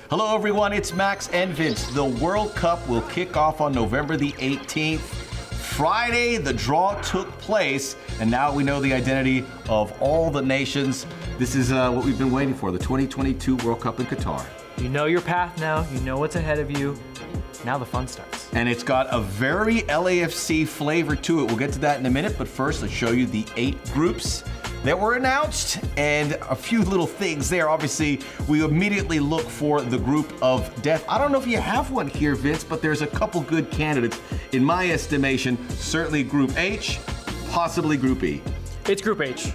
Hello everyone, it's Max and Vince. The World Cup will kick off on November the 18th. Friday, the draw took place, and now we know the identity of all the nations. This is what we've been waiting for, the 2022 World Cup in Qatar. You know your path now, you know what's ahead of you. Now the fun starts. And it's got a very LAFC flavor to it. We'll get to that in a minute, but first let's show you the 8 groups that were announced and a few little things there. Obviously, we immediately look for the group of death. I don't know if you have one here, Vince, but there's a couple good candidates. In my estimation, certainly Group H, possibly Group E. It's Group H.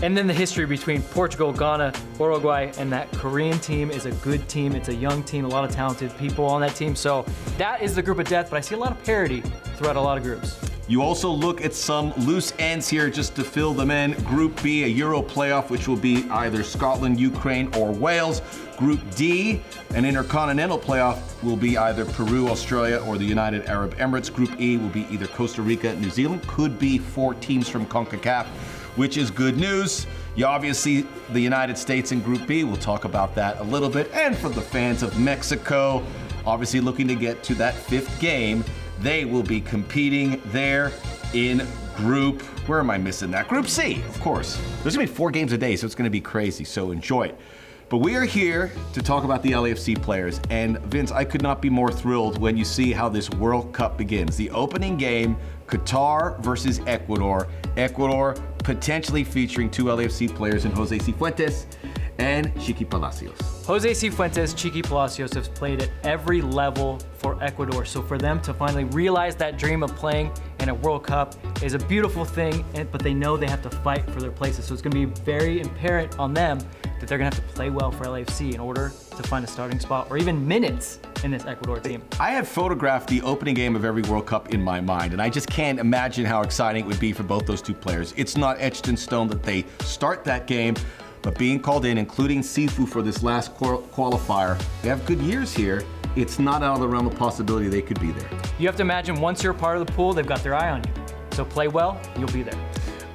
And then the history between Portugal, Ghana, Uruguay, and that Korean team is a good team. It's a young team, a lot of talented people on that team. So that is the group of death, but I see a lot of parity throughout a lot of groups. You also look at some loose ends here just to fill them in. Group B, a Euro playoff, which will be either Scotland, Ukraine, or Wales. Group D, an intercontinental playoff, will be either Peru, Australia, or the United Arab Emirates. Group E will be either Costa Rica, New Zealand. Could be 4 teams from CONCACAF, which is good news. You obviously, the United States in Group B, we'll talk about that a little bit. And for the fans of Mexico, obviously looking to get to that 5th game, they will be competing there in Group, where am I missing that? Group C, of course. There's gonna be 4 games a day, so it's gonna be crazy, so enjoy it. But we are here to talk about the LAFC players, and Vince, I could not be more thrilled when you see how this World Cup begins. The opening game, Qatar versus Ecuador. Ecuador potentially featuring 2 LAFC players in Jose Cifuentes and Chiqui Palacios. Jose Cifuentes, Chiqui Palacios have played at every level for Ecuador. So for them to finally realize that dream of playing in a World Cup is a beautiful thing, but they know they have to fight for their places. So it's gonna be very apparent on them that they're gonna have to play well for LAFC in order to find a starting spot or even minutes in this Ecuador team. I have photographed the opening game of every World Cup in my mind, and I just can't imagine how exciting it would be for both those 2 players. It's not etched in stone that they start that game, but being called in, including Sifu for this last qualifier, they have good years here. It's not out of the realm of possibility they could be there. You have to imagine once you're a part of the pool, they've got their eye on you. So play well, you'll be there.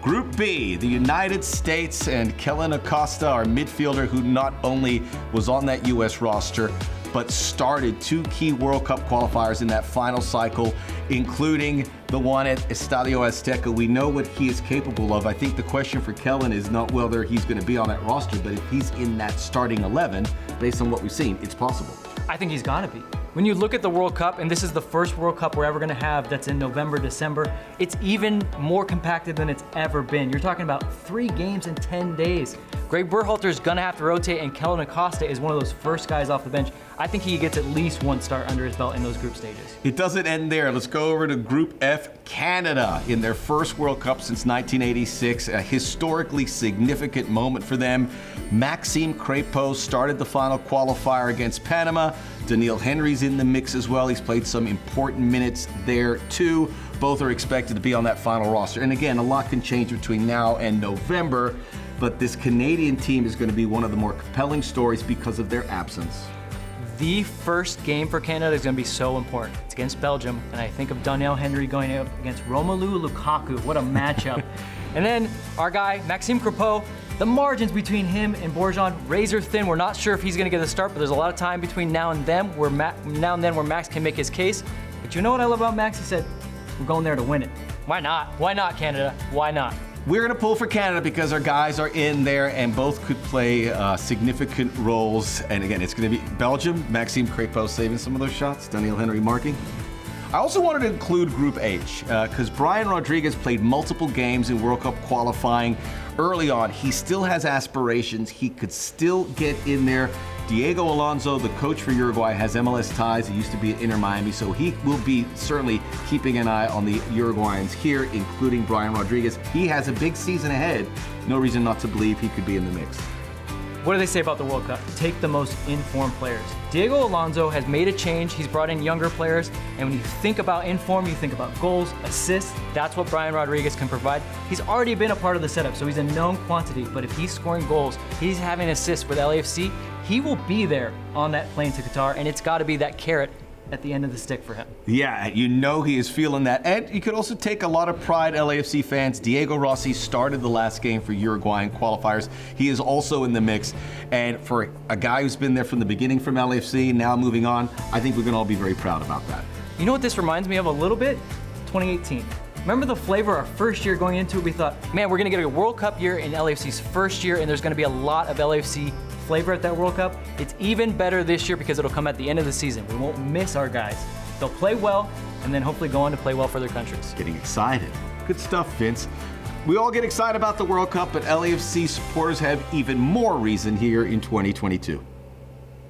Group B, the United States and Kellen Acosta, our midfielder who not only was on that U.S. roster, but started 2 key World Cup qualifiers in that final cycle, including the one at Estadio Azteca. We know what he is capable of. I think the question for Kellen is not whether he's going to be on that roster, but if he's in that starting 11, based on what we've seen, it's possible. I think he's got to be. When you look at the World Cup, and this is the first World Cup we're ever gonna have that's in November, December, it's even more compacted than it's ever been. You're talking about 3 games in 10 days. Greg Berhalter's gonna have to rotate, and Kellen Acosta is one of those first guys off the bench. I think he gets at least 1 start under his belt in those group stages. It doesn't end there. Let's go over to Group F, Canada, in their first World Cup since 1986, a historically significant moment for them. Maxime Crépeau started the final qualifier against Panama. Daniil Henry's in the mix as well. He's played some important minutes there too. Both are expected to be on that final roster. And again, a lot can change between now and November, but this Canadian team is going to be one of the more compelling stories because of their absence. The first game for Canada is going to be so important. It's against Belgium, and I think of Daniil Henry going up against Romelu Lukaku. What a matchup. And then our guy, Maxime Crépeau, the margins between him and Borjan, razor thin. We're not sure if he's going to get a start, but there's a lot of time between now and then where Max can make his case. But you know what I love about Max? He said, we're going there to win it. Why not? Why not, Canada? Why not? We're going to pull for Canada because our guys are in there and both could play significant roles. And again, it's going to be Belgium, Maxime Crépeau saving some of those shots, Daniil Henry marking. I also wanted to include Group H because Brian Rodriguez played multiple games in World Cup qualifying early on. He still has aspirations. He could still get in there. Diego Alonso, the coach for Uruguay, has MLS ties. He used to be at Inter Miami, so he will be certainly keeping an eye on the Uruguayans here, including Brian Rodriguez. He has a big season ahead. No reason not to believe he could be in the mix. What do they say about the World Cup? Take the most informed players. Diego Alonso has made a change. He's brought in younger players. And when you think about inform, you think about goals, assists. That's what Brian Rodriguez can provide. He's already been a part of the setup, so he's a known quantity. But if he's scoring goals, he's having assists with LAFC, he will be there on that plane to Qatar. And it's got to be that carrot at the end of the stick for him. Yeah, you know he is feeling that. And you could also take a lot of pride, LAFC fans. Diego Rossi started the last game for Uruguayan qualifiers. He is also in the mix. And for a guy who's been there from the beginning from LAFC, now moving on, I think we can all be very proud about that. You know what this reminds me of a little bit? 2018. Remember the flavor our first year going into it? We thought, man, we're gonna get a World Cup year in LAFC's first year, and there's gonna be a lot of LAFC flavor at that World Cup. It's even better this year because it'll come at the end of the season. We won't miss our guys. They'll play well, and then hopefully go on to play well for their countries. Getting excited. Good stuff, Vince. We all get excited about the World Cup, but LAFC supporters have even more reason here in 2022.